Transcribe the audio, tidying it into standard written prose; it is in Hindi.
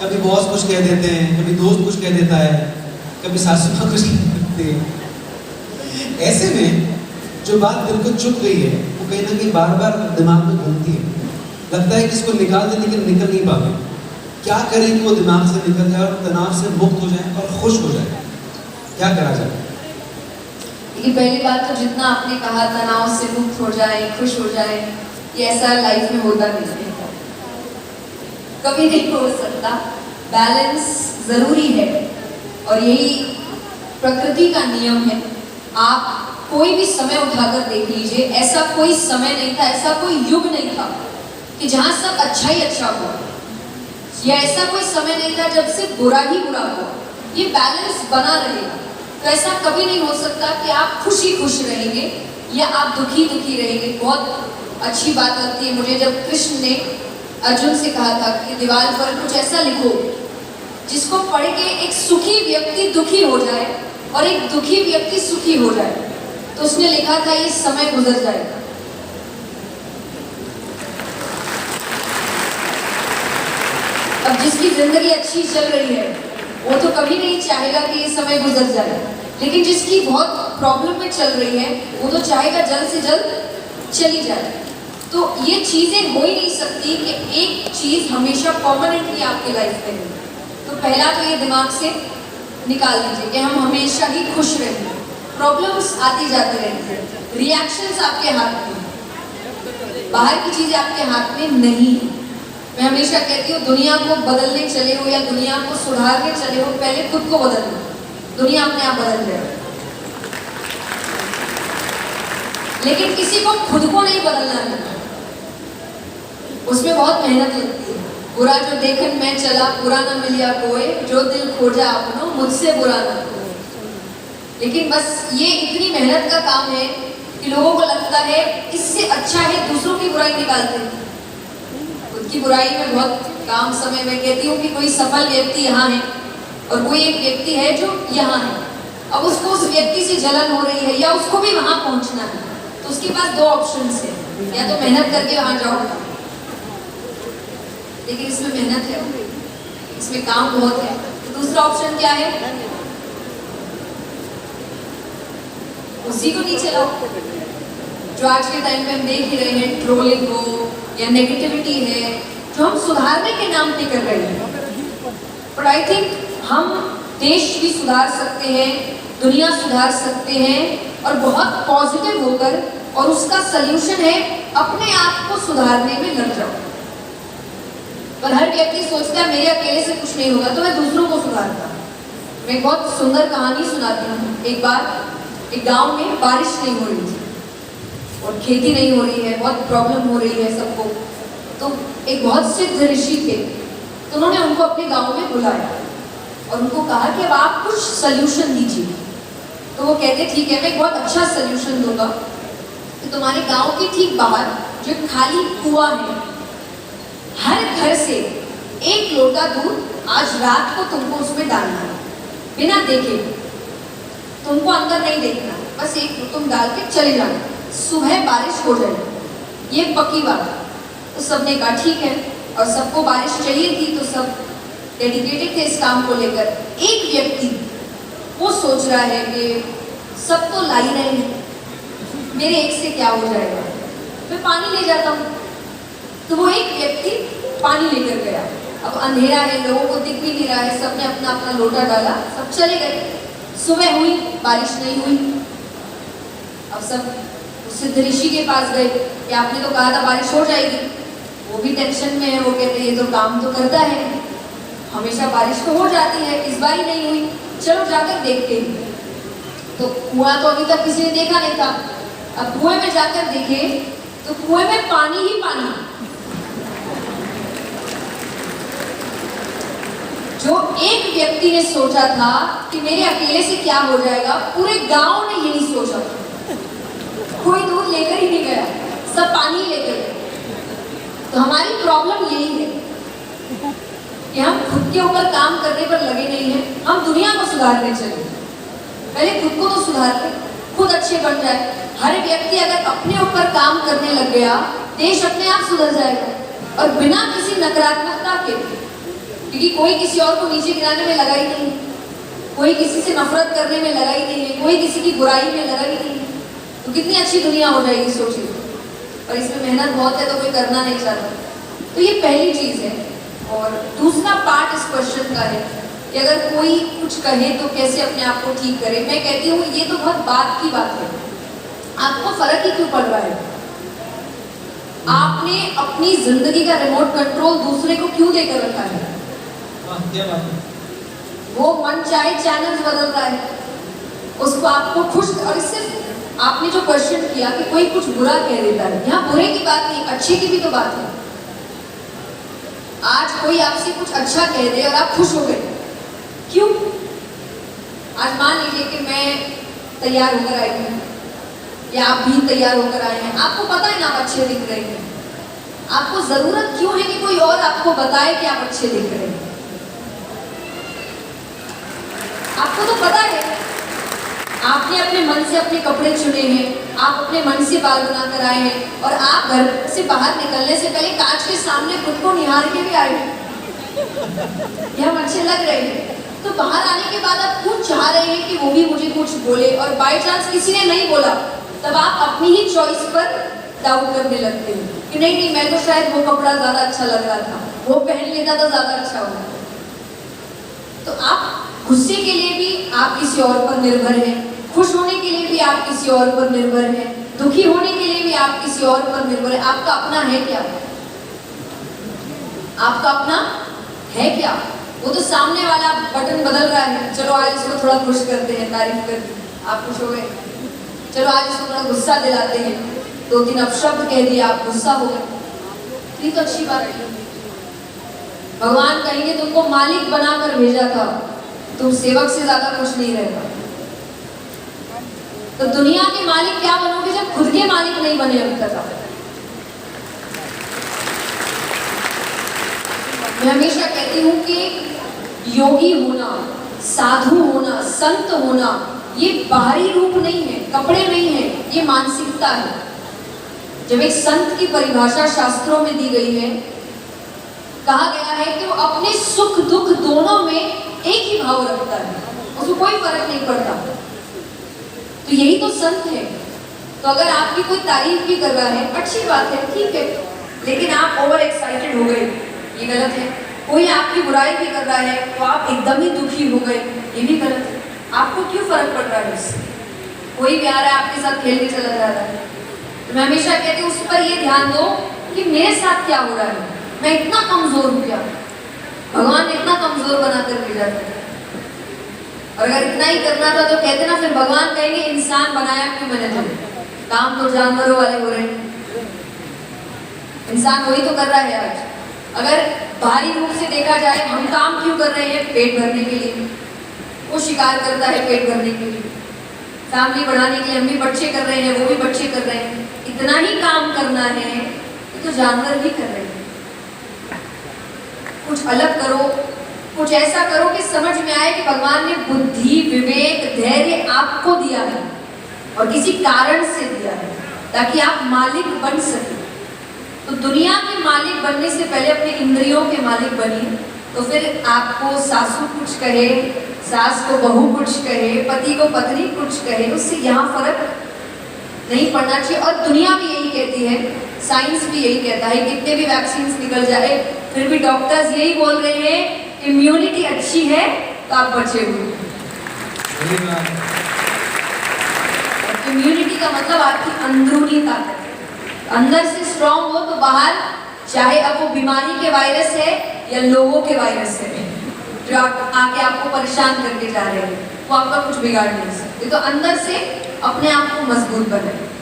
कभी बॉस कुछ कह देते हैं, कभी दोस्त कुछ कह देता है, कभी सासू माँ कुछ कह देते हैं। ऐसे में जो बात दिल को चुभ गई है वो कहीं ना कहीं बार बार दिमाग में घूमती है। लगता है कि इसको निकाल दे लेकिन निकल नहीं पाते। क्या करें कि वो दिमाग से निकल जाए और तनाव से मुक्त हो जाए और खुश हो जाए? क्या करा जाए? ये पहली बात तो जितना आपने कहा तनाव से मुक्त हो जाए, खुश हो जाए, ये ऐसा लाइफ में होता नहीं है, कभी नहीं हो सकता। बैलेंस जरूरी है और यही प्रकृति का नियम है। आप कोई भी समय उठाकर देख लीजिए, ऐसा कोई समय नहीं था, ऐसा कोई युग नहीं था कि जहां सब अच्छा ही अच्छा हुआ, या ऐसा कोई समय नहीं था जब सिर्फ बुरा ही बुरा हुआ। ये बैलेंस बना रहेगा। तो ऐसा कभी नहीं हो सकता कि आप खुशी खुश रहेंगे या आप दुखी दुखी रहेंगे। बहुत अच्छी बात लगती है मुझे जब कृष्ण ने अर्जुन से कहा था कि दीवार पर कुछ ऐसा लिखो जिसको पढ़ के एक सुखी व्यक्ति दुखी हो जाए और एक दुखी व्यक्ति सुखी हो जाए। तो उसने लिखा था ये समय गुजर जाएगा। अब जिसकी जिंदगी अच्छी चल रही है वो तो कभी नहीं चाहेगा कि ये समय गुजर जाए, लेकिन जिसकी बहुत प्रॉब्लम में चल रही है वो तो चाहेगा जल्द से जल्द चली जाए। तो ये चीजें हो ही नहीं सकती कि एक चीज हमेशा परमानेंटली आपके लाइफ में हो। तो पहला तो ये दिमाग से निकाल दीजिए कि हम हमेशा ही खुश रहेंगे। प्रॉब्लम्स आती जाती रहती है, रिएक्शंस आपके हाथ में, बाहर की चीजें आपके हाथ में नहीं है। मैं हमेशा कहती हूँ दुनिया को बदलने चले हो या दुनिया को सुधारने चले हो, पहले खुद को बदल लो, दुनिया अपने आप बदल जाएगी। लेकिन किसी को खुद को नहीं बदलना है, उसमें बहुत मेहनत लगती है। बुरा जो देखन मैं चला, बुरा न मिलिया कोई, जो दिल खोजा अपनो मुझसे बुरा न कोई। लेकिन बस ये इतनी मेहनत का काम है कि लोगों को लगता है इससे अच्छा है दूसरों की बुराई निकालते हैं। खुद की बुराई में बहुत काम समय में कहती हूँ कि कोई सफल व्यक्ति यहाँ है और कोई एक व्यक्ति है जो यहाँ है। अब उसको उस व्यक्ति से जलन हो रही है या उसको भी वहां पहुंचना है, तो उसके पास दो ऑप्शंस है, या तो मेहनत करके वहां जाओ, लेकिन इसमें मेहनत है, इसमें काम बहुत है। तो दूसरा ऑप्शन क्या है? उसी को नीचे लाओ। जो आज के टाइम पे हम देख ही रहे हैं, ट्रोलिंग हो या नेगेटिविटी है, जो हम सुधारने के नाम पे कर रहे हैं। बट आई थिंक हम देश भी सुधार सकते हैं, दुनिया सुधार सकते हैं और बहुत पॉजिटिव होकर, और उसका सल्यूशन है अपने आप को सुधारने में लग जाओ। पर हर व्यक्ति सोचता है मेरे अकेले से कुछ नहीं होगा तो मैं दूसरों को सुधारता। मैं बहुत सुंदर कहानी सुनाती हूँ। एक बार एक गांव में बारिश नहीं हो रही थी और खेती नहीं हो रही है, बहुत प्रॉब्लम हो रही है सबको। तो एक बहुत सिद्ध ऋषि थे, तो उन्होंने उनको अपने गांव में बुलाया और उनको कहा कि अब आप कुछ सल्यूशन दीजिए। तो वो कहते ठीक है, मैं एक बहुत अच्छा सल्यूशन दूंगा कि तुम्हारे गांव के ठीक बाहर जो खाली कुआं है, हर घर से 1 लोटा दूध आज रात को तुमको उसमें डालना है, बिना देखे। तुमको अंदर नहीं देखना, बस एक तुम डाल के चले जाना, सुबह बारिश हो जाएगी, ये पक्की बात है। तो सबने कहा ठीक है, और सबको बारिश चाहिए थी तो सब डेडिकेटेड थे इस काम को लेकर। एक व्यक्ति वो सोच रहा है कि सब तो ला ही रहे हैं, मेरे एक से क्या हो जाएगा, मैं पानी ले जाता हूँ। तो वो एक व्यक्ति पानी लेकर गया। अब अंधेरा है, लोगों को दिख भी नहीं रहा है, सबने अपना अपना लोटा डाला, सब चले गए। सुबह हुई, बारिश नहीं हुई। अब सब सिद्ध ऋषि के पास गए कि आपने तो कहा था बारिश हो जाएगी। वो भी टेंशन में है, वो कहते ये तो काम तो करता है, हमेशा बारिश तो हो जाती है, इस बार ही नहीं हुई, चलो जाकर देखते हैं। तो कुआं तो अभी तक किसी ने देखा नहीं था। अब कुएं में जाकर देखे तो कुएं में पानी ही पानी। जो एक व्यक्ति ने सोचा था कि मेरे अकेले से क्या हो जाएगा, पूरे गांव ने ये नहीं सोचा। कोई दूध लेकर ही नहीं गया, सब पानी लेकर गए। तो हमारी प्रॉब्लम यही है कि हम खुद के ऊपर काम करने पर लगे नहीं हैं, हम दुनिया को सुधारने चले। पहले खुद को तो सुधार ले, खुद अच्छे बन जाए। हर व्यक्ति अगर अपने ऊपर काम करने लग गया, देश अपने आप सुधर जाएगा। और बिना किसी नकारात्मकता के क्योंकि कोई किसी और को नीचे गिराने में लगा ही नहीं, कोई किसी से नफरत करने में लगा ही नहीं है, कोई किसी की बुराई में लगा ही नहीं है। तो कितनी अच्छी दुनिया हो जाएगी सोचिए। पर इसमें मेहनत बहुत है तो कोई करना नहीं चाहता। तो ये पहली चीज है। और दूसरा पार्ट इस क्वेश्चन का है कि अगर कोई कुछ कहे तो कैसे अपने आप को ठीक करे। मैं कहती हूँ ये तो बहुत बात की बात है, आपको फर्क ही क्यों पड़ रहा है? आपने अपनी जिंदगी का रिमोट कंट्रोल दूसरे को क्यों देकर रखा है? क्या बात है। वो मन चाहे चैनल्स बदल रहा है, उसको आपको खुश। और इससे आपने जो क्वेश्चन किया कि कोई कुछ बुरा कह देता है, यहाँ बुरे की बात नहीं, अच्छे की भी तो बात है। आज कोई आपसे कुछ अच्छा कह दे और आप खुश हो गए, क्यों? आज मान लीजिए कि मैं तैयार होकर आई हूँ या आप भी तैयार होकर आए हैं, आपको पता है ना आप अच्छे दिख रहे हैं, आपको जरूरत क्यों है कि कोई और आपको बताए कि आप अच्छे दिख रहे हैं? आपको तो पता है, आपने अपने मन से अपने कपड़े चुने हैं, आप अपने मन से बाल बनाकर आए हैं और आप घर से बाहर निकलने से पहले कांच के सामने खुद को निहार के भी आए हैं। ये हम अच्छे लग रहे हैं, तो बाहर आने के बाद आप खुद चाह रहे हैं कि वो भी मुझे कुछ बोले, और बाय चांस किसी ने नहीं बोला, तब आप अपनी ही चॉइस पर डाउट करने लगते हैं कि नहीं मैं तो शायद वो कपड़ा ज्यादा अच्छा लग रहा था, वो पहन लेता तो ज्यादा अच्छा होगा। तो आप गुस्से के लिए भी आप किसी और पर निर्भर हैं, खुश होने के लिए भी आप किसी और पर निर्भर हैं, दुखी होने के लिए भी आप किसी और पर निर्भर है। आपका अपना है क्या? आपका अपना है क्या? वो तो सामने वाला बटन बदल रहा है, चलो आज इसको थोड़ा खुश करते हैं, तारीफ कर दी, आप खुश हो गए। चलो आज इसको थोड़ा गुस्सा दिलाते हैं, 2-3 अपशब्द कह दिया, आप गुस्सा हो गए। ये तो अच्छी बात है। भगवान कहेंगे तुमको मालिक बनाकर भेजा था, तुम सेवक से ज्यादा कुछ नहीं रहेगा। तो दुनिया के मालिक क्या बनोगे जब खुद के मालिक नहीं बने अभी तक आप? मैं हमेशा कहती हूँ कि योगी होना, साधु होना, संत होना, ये बाहरी रूप नहीं है, कपड़े नहीं है, ये मानसिकता है। जब एक संत की परिभाषा शास्त्रों में दी गई है, कहा गया है कि वो अपने सुख दुख दोनों में एक ही भाव रखता है, उसको कोई फर्क नहीं पड़ता। तो यही तो संत है। तो अगर आपकी कोई तारीफ भी कर रहा है, अच्छी बात है, ठीक है, लेकिन आप ओवर एक्साइटेड हो गए, ये गलत है। कोई आपकी बुराई भी कर रहा है तो आप एकदम ही दुखी हो गए, ये भी गलत है। आपको क्यों फर्क पड़ रहा है इससे? कोई भी आ रहा है आपके साथ खेलने चला जा रहा है, तो मैं हमेशा कहती हूँ उस पर ये ध्यान दो कि मेरे साथ क्या हो रहा है, मैं इतना कमजोर हूँ क्या? भगवान ने इतना कमजोर बनाकर भेजा था, और अगर इतना ही करना था तो कहते ना, फिर भगवान कहेंगे इंसान बनाया क्यों मैंने तुम्हें? काम तो जानवरों वाले हो रहे हैं, इंसान वही तो कर रहा है आज। अगर बाहरी रूप से देखा जाए, हम काम क्यों कर रहे हैं? पेट भरने के लिए। वो शिकार करता है पेट भरने के लिए, फैमिली बढ़ाने के लिए हम भी बच्चे कर रहे हैं, वो भी बच्चे कर रहे हैं। इतना ही काम करना है तो जानवर भी कर रहे हैं। कुछ अलग करो, कुछ ऐसा करो कि समझ में आए कि भगवान ने बुद्धि, विवेक, धैर्य आपको दिया है और किसी कारण से दिया है, ताकि आप मालिक बन सके। तो दुनिया के मालिक बनने से पहले अपने इंद्रियों के मालिक बनिए, तो फिर आपको सासू कुछ कहे, सास को बहू कुछ कहे, पति को पत्नी कुछ कहे, उससे यहाँ फर्क नहीं पड़ना चाहिए। और दुनिया भी यही कहती है, साइंस भी यही कहता है, कितने भी वैक्सीन निकल जाए फिर भी डॉक्टर्स यही बोल रहे हैं इम्यूनिटी अच्छी है तो आप बचे हुए। इम्यूनिटी का मतलब आपकी अंदरूनी ताकत है, अंदर से स्ट्रांग हो तो बाहर, चाहे अब वो बीमारी के वायरस है या लोगों के वायरस है जो आके आपको परेशान करके जा रहे हैं, वो आपका कुछ बिगाड़ नहीं सकते। तो अंदर से अपने आप को मजबूत बनाए।